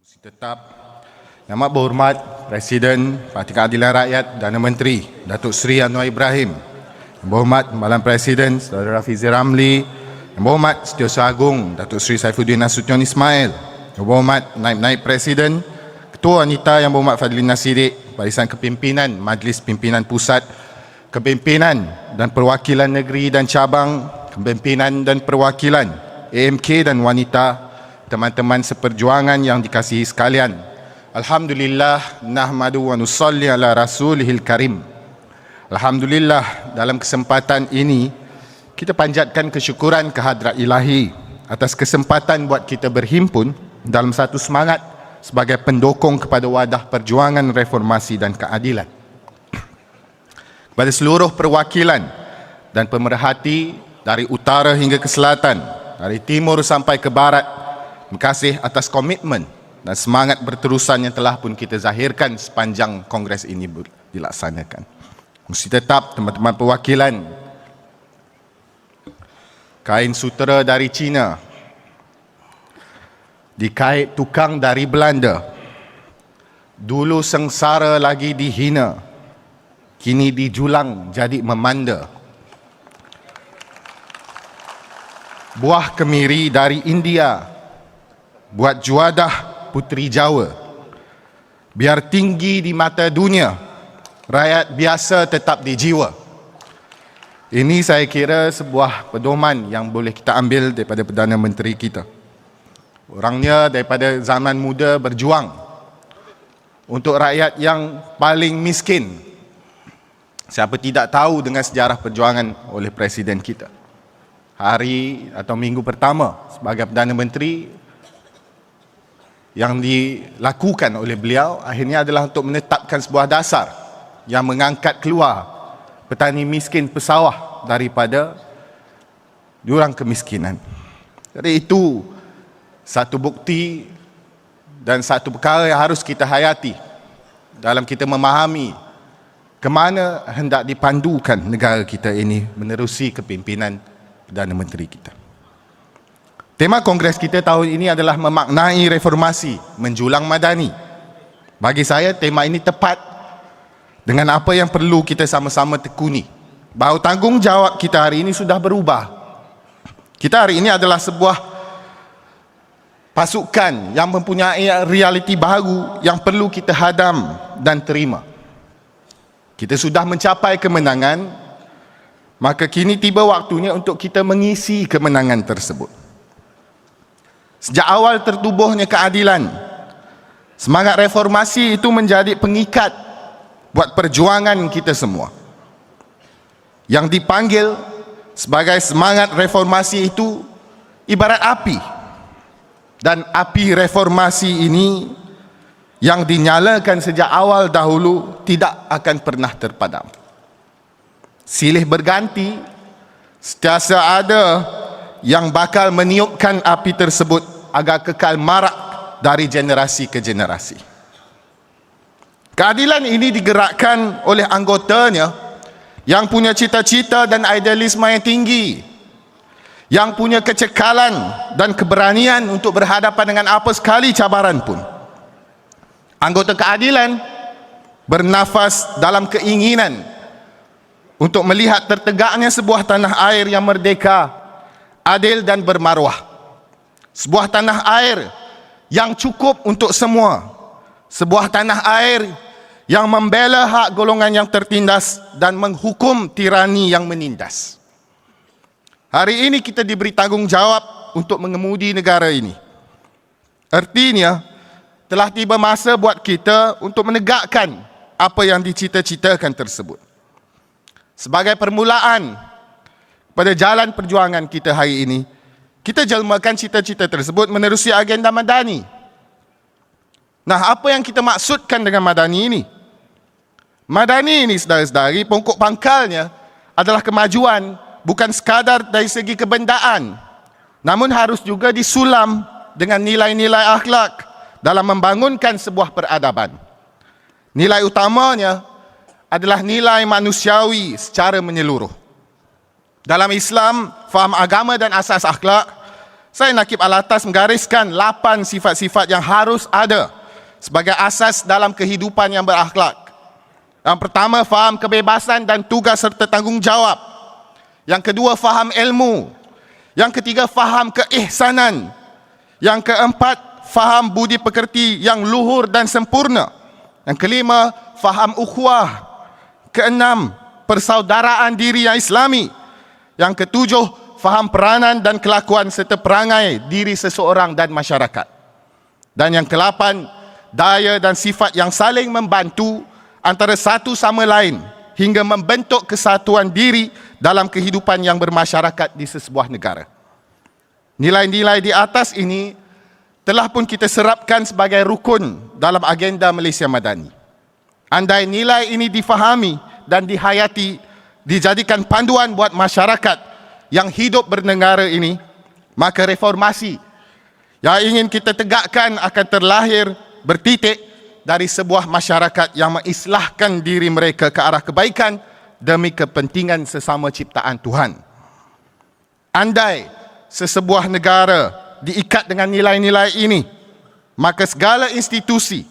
Tetap Yang Amat Berhormat Presiden Parti Keadilan Rakyat Perdana Menteri Datuk Seri Anwar Ibrahim, Yang Berhormat Timbalan Presiden Saudara Fizi Ramli, Yang Berhormat Setiausaha Agung Datuk Seri Saifuddin Nasution Ismail, Yang Berhormat Naib-Naib Presiden, Ketua Wanita Yang Berhormat Fadlina Siddiq, Barisan Kepimpinan Majlis Pimpinan Pusat, Kepimpinan dan Perwakilan Negeri dan Cabang, Kepimpinan dan Perwakilan AMK dan wanita, teman-teman seperjuangan yang dikasihi sekalian. Alhamdulillah, nahmadu wa nusalli ala rasulihil karim. Alhamdulillah, dalam kesempatan ini kita panjatkan kesyukuran kehadrat ilahi atas kesempatan buat kita berhimpun dalam satu semangat sebagai pendokong kepada wadah perjuangan reformasi dan keadilan. Kepada seluruh perwakilan dan pemerhati dari utara hingga ke selatan, dari timur sampai ke barat, terima kasih atas komitmen dan semangat berterusan yang telah pun kita zahirkan sepanjang kongres ini dilaksanakan. Mesti tetap teman-teman perwakilan, kain sutera dari China, dikait tukang dari Belanda, dulu sengsara lagi dihina, kini dijulang jadi memanda. Buah kemiri dari India, buat juadah puteri Jawa. Biar tinggi di mata dunia, rakyat biasa tetap di jiwa. Ini saya kira sebuah pedoman yang boleh kita ambil daripada Perdana Menteri kita. Orangnya daripada zaman muda berjuang untuk rakyat yang paling miskin. Siapa tidak tahu dengan sejarah perjuangan oleh Presiden kita. Hari atau minggu pertama sebagai Perdana Menteri yang dilakukan oleh beliau akhirnya adalah untuk menetapkan sebuah dasar yang mengangkat keluar petani miskin pesawah daripada jurang kemiskinan. Jadi itu satu bukti dan satu perkara yang harus kita hayati dalam kita memahami ke mana hendak dipandukan negara kita ini menerusi kepimpinan Perdana Menteri kita. Tema kongres kita tahun ini adalah memaknai reformasi menjulang madani. Bagi saya tema ini tepat dengan apa yang perlu kita sama-sama tekuni. Bahawa tanggungjawab kita hari ini sudah berubah. Kita hari ini adalah sebuah pasukan yang mempunyai realiti baru yang perlu kita hadam dan terima. Kita sudah mencapai kemenangan, maka kini tiba waktunya untuk kita mengisi kemenangan tersebut. Sejak awal tertubuhnya keadilan, semangat reformasi itu menjadi pengikat buat perjuangan kita semua. Yang dipanggil sebagai semangat reformasi itu ibarat api. Dan api reformasi ini yang dinyalakan sejak awal dahulu tidak akan pernah terpadam. Silih berganti, sentiasa ada yang bakal meniupkan api tersebut agar kekal marak dari generasi ke generasi. Keadilan ini digerakkan oleh anggotanya yang punya cita-cita dan idealisme yang tinggi, yang punya kecekalan dan keberanian untuk berhadapan dengan apa sekali cabaran pun. Anggota keadilan bernafas dalam keinginan untuk melihat tertegaknya sebuah tanah air yang merdeka, adil dan bermaruah. Sebuah tanah air yang cukup untuk semua. Sebuah tanah air yang membela hak golongan yang tertindas dan menghukum tirani yang menindas. Hari ini kita diberi tanggungjawab untuk mengemudi negara ini. Artinya, telah tiba masa buat kita untuk menegakkan apa yang dicita-citakan tersebut. Sebagai permulaan pada jalan perjuangan kita hari ini, kita jelmakan cita-cita tersebut menerusi agenda madani. Nah, apa yang kita maksudkan dengan madani ini? Madani ini, saudara-saudari, pokok pangkalnya adalah kemajuan bukan sekadar dari segi kebendaan, namun harus juga disulam dengan nilai-nilai akhlak dalam membangunkan sebuah peradaban. Nilai utamanya adalah nilai manusiawi secara menyeluruh. Dalam Islam, faham agama dan asas akhlak Saya Nakib Alatas menggariskan 8 sifat-sifat yang harus ada sebagai asas dalam kehidupan yang berakhlak. Yang pertama, faham kebebasan dan tugas serta tanggungjawab. Yang kedua, faham ilmu. Yang ketiga, faham keihsanan. Yang keempat, faham budi pekerti yang luhur dan sempurna. Yang kelima, faham ukhuwah. Keenam, persaudaraan diri yang Islami. Yang ketujuh, faham peranan dan kelakuan serta perangai diri seseorang dan masyarakat. Dan yang ke-8, daya dan sifat yang saling membantu antara satu sama lain hingga membentuk kesatuan diri dalam kehidupan yang bermasyarakat di sesebuah negara. Nilai-nilai di atas ini telah pun kita serapkan sebagai rukun dalam agenda Malaysia Madani. Andai nilai ini difahami dan dihayati, dijadikan panduan buat masyarakat yang hidup bernegara ini, maka reformasi yang ingin kita tegakkan akan terlahir bertitik dari sebuah masyarakat yang mengislahkan diri mereka ke arah kebaikan demi kepentingan sesama ciptaan Tuhan. Andai sesebuah negara diikat dengan nilai-nilai ini, maka segala institusi,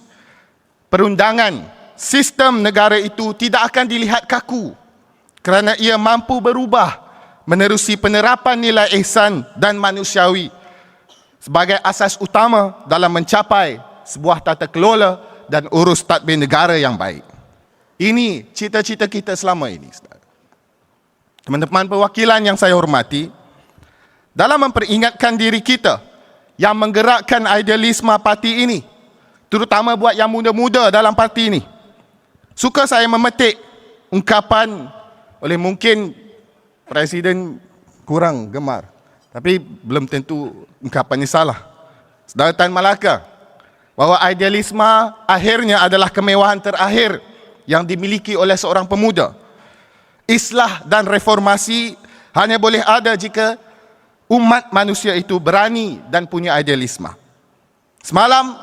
perundangan, sistem negara itu tidak akan dilihat kaku kerana ia mampu berubah menerusi penerapan nilai ihsan dan manusiawi sebagai asas utama dalam mencapai sebuah tata kelola dan urus tadbir negara yang baik. Ini cita-cita kita selama ini. Teman-teman perwakilan yang saya hormati, dalam memperingatkan diri kita yang menggerakkan idealisme parti ini, terutama buat yang muda-muda dalam parti ini, suka saya memetik ungkapan oleh mungkin Presiden kurang gemar, tapi belum tentu ungkapannya salah, Saudara Tan Malaka, bahawa idealisme akhirnya adalah kemewahan terakhir yang dimiliki oleh seorang pemuda. Islah dan reformasi hanya boleh ada jika umat manusia itu berani dan punya idealisme. Semalam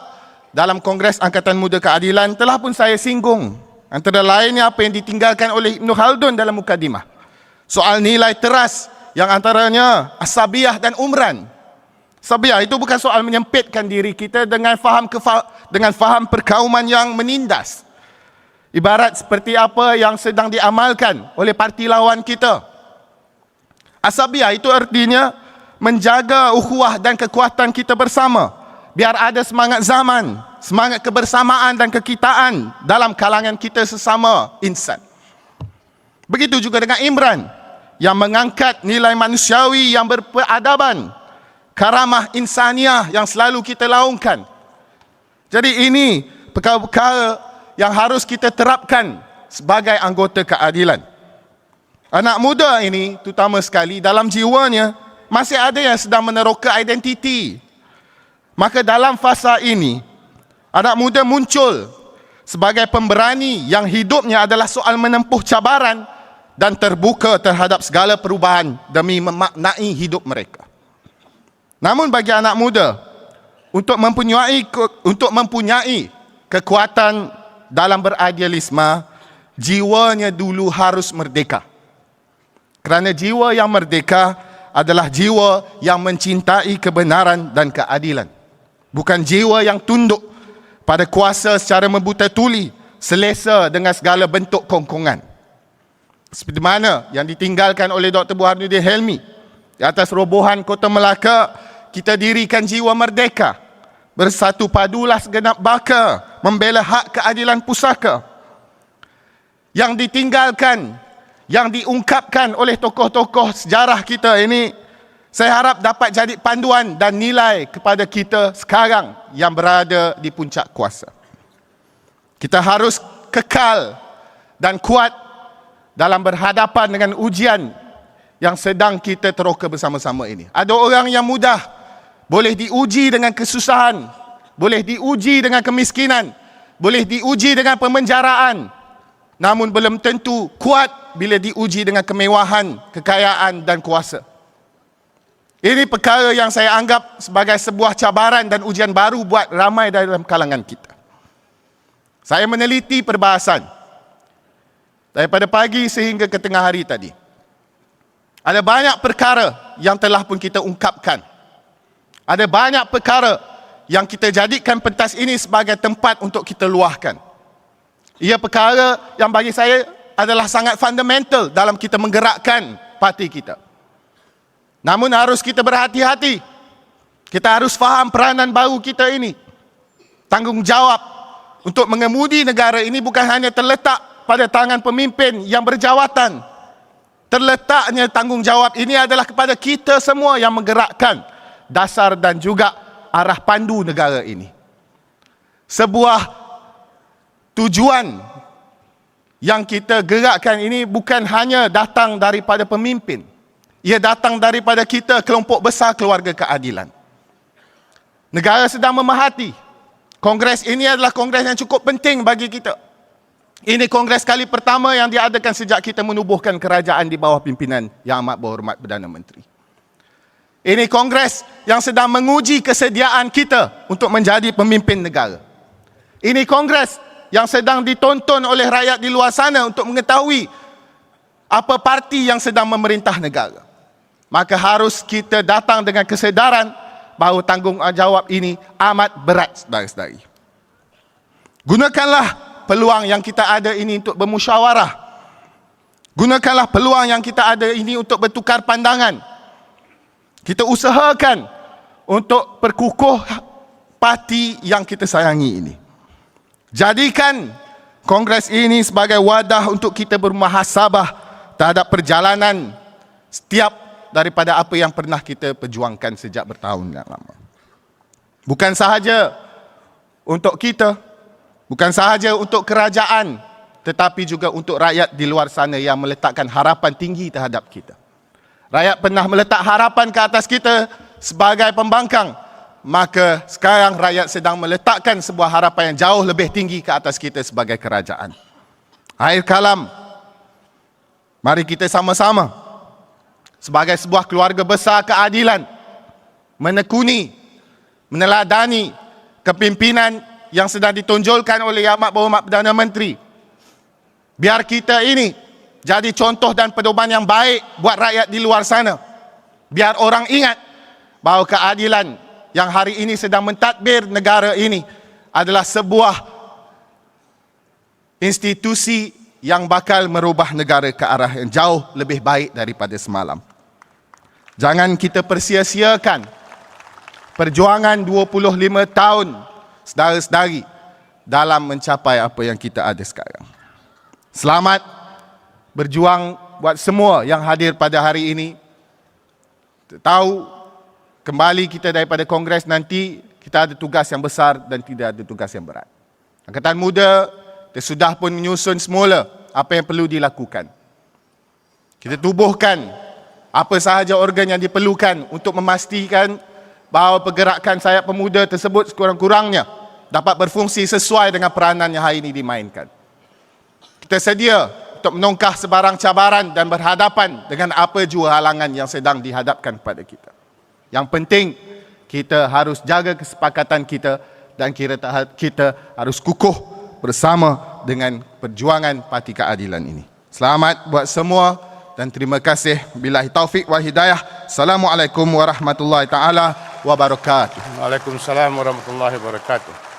dalam Kongres Angkatan Muda Keadilan telah pun saya singgung antara lainnya apa yang ditinggalkan oleh Ibn Khaldun dalam mukadimah. Soal nilai teras yang antaranya asabiyah dan umran. Asabiyah itu bukan soal menyempitkan diri kita dengan faham perkauman yang menindas. Ibarat seperti apa yang sedang diamalkan oleh parti lawan kita. Asabiyah itu artinya menjaga ukhuwah dan kekuatan kita bersama, biar ada semangat zaman, semangat kebersamaan dan kekitaan dalam kalangan kita sesama insan. Begitu juga dengan Imran yang mengangkat nilai manusiawi yang berperadaban, karamah insaniah yang selalu kita laungkan. Jadi ini perkara-perkara yang harus kita terapkan sebagai anggota keadilan. Anak muda ini terutama sekali dalam jiwanya masih ada yang sedang meneroka identiti. Maka dalam fasa ini anak muda muncul sebagai pemberani yang hidupnya adalah soal menempuh cabaran dan terbuka terhadap segala perubahan demi memaknai hidup mereka. Namun bagi anak muda, untuk mempunyai kekuatan dalam beridealisme, jiwanya dulu harus merdeka. Kerana jiwa yang merdeka adalah jiwa yang mencintai kebenaran dan keadilan. Bukan jiwa yang tunduk pada kuasa secara membuta tuli, selesa dengan segala bentuk kongkongan. Seperti mana yang ditinggalkan oleh Dr. Burhanuddin Helmi. Di atas robohan Kota Melaka, kita dirikan jiwa merdeka. Bersatu padulah segenap baka, membela hak keadilan pusaka. Yang ditinggalkan, yang diungkapkan oleh tokoh-tokoh sejarah kita ini, saya harap dapat jadi panduan dan nilai kepada kita sekarang yang berada di puncak kuasa. Kita harus kekal dan kuat dalam berhadapan dengan ujian yang sedang kita teroka bersama-sama ini. Ada orang yang mudah boleh diuji dengan kesusahan, boleh diuji dengan kemiskinan, boleh diuji dengan pemenjaraan, namun belum tentu kuat bila diuji dengan kemewahan, kekayaan dan kuasa. Ini perkara yang saya anggap sebagai sebuah cabaran dan ujian baru buat ramai dalam kalangan kita. Saya meneliti perbahasan daripada pagi sehingga ke tengah hari tadi. Ada banyak perkara yang telah pun kita ungkapkan. Ada banyak perkara yang kita jadikan pentas ini sebagai tempat untuk kita luahkan. Ia perkara yang bagi saya adalah sangat fundamental dalam kita menggerakkan parti kita. Namun harus kita berhati-hati. Kita harus faham peranan baru kita ini. Tanggungjawab untuk mengemudi negara ini bukan hanya terletak pada tangan pemimpin yang berjawatan. Terletaknya tanggungjawab ini adalah kepada kita semua yang menggerakkan dasar dan juga arah pandu negara ini. Sebuah tujuan yang kita gerakkan ini bukan hanya datang daripada pemimpin. Ia datang daripada kita, kelompok besar keluarga keadilan. Negara sedang memerhati. Kongres ini adalah kongres yang cukup penting bagi kita. Ini kongres kali pertama yang diadakan sejak kita menubuhkan kerajaan di bawah pimpinan Yang Amat Berhormat Perdana Menteri. Ini kongres yang sedang menguji kesediaan kita untuk menjadi pemimpin negara. Ini kongres yang sedang ditonton oleh rakyat di luar sana untuk mengetahui apa parti yang sedang memerintah negara. Maka harus kita datang dengan kesedaran bahawa tanggungjawab ini amat berat, saudara-saudari. Gunakanlah peluang yang kita ada ini untuk bermusyawarah. Gunakanlah peluang yang kita ada ini untuk bertukar pandangan. Kita usahakan untuk perkukuh parti yang kita sayangi ini. Jadikan kongres ini sebagai wadah untuk kita bermuhasabah terhadap perjalanan setiap daripada apa yang pernah kita perjuangkan sejak bertahun yang lama. Bukan sahaja untuk kita, bukan sahaja untuk kerajaan, tetapi juga untuk rakyat di luar sana yang meletakkan harapan tinggi terhadap kita. Rakyat pernah meletak harapan ke atas kita sebagai pembangkang, maka sekarang rakyat sedang meletakkan sebuah harapan yang jauh lebih tinggi ke atas kita sebagai kerajaan. Akhir kalam, mari kita sama-sama sebagai sebuah keluarga besar keadilan menekuni, meneladani kepimpinan yang sedang ditonjolkan oleh Yang Amat Berhormat Perdana Menteri. Biar kita ini jadi contoh dan pedoman yang baik buat rakyat di luar sana. Biar orang ingat bahawa keadilan yang hari ini sedang mentadbir negara ini adalah sebuah institusi yang bakal merubah negara ke arah yang jauh lebih baik daripada semalam. Jangan kita persia-siakan perjuangan 25 tahun saudara-saudari dalam mencapai apa yang kita ada sekarang. Selamat berjuang buat semua yang hadir pada hari ini. Tahu kembali kita daripada kongres nanti, kita ada tugas yang besar dan tidak ada tugas yang berat. Angkatan Muda sudah pun menyusun semula apa yang perlu dilakukan. Kita tubuhkan apa sahaja organ yang diperlukan untuk memastikan bahawa pergerakan sayap pemuda tersebut sekurang-kurangnya dapat berfungsi sesuai dengan peranan yang hari ini dimainkan. Kita sedia untuk menongkah sebarang cabaran dan berhadapan dengan apa jua halangan yang sedang dihadapkan kepada kita. Yang penting, kita harus jaga kesepakatan kita dan kita harus kukuh bersama dengan perjuangan Parti Keadilan ini. Selamat buat semua dan terima kasih. Billahi taufik wal hidayah. Assalamualaikum warahmatullahi taala wabarakatuh. Waalaikumsalam warahmatullahi wabarakatuh.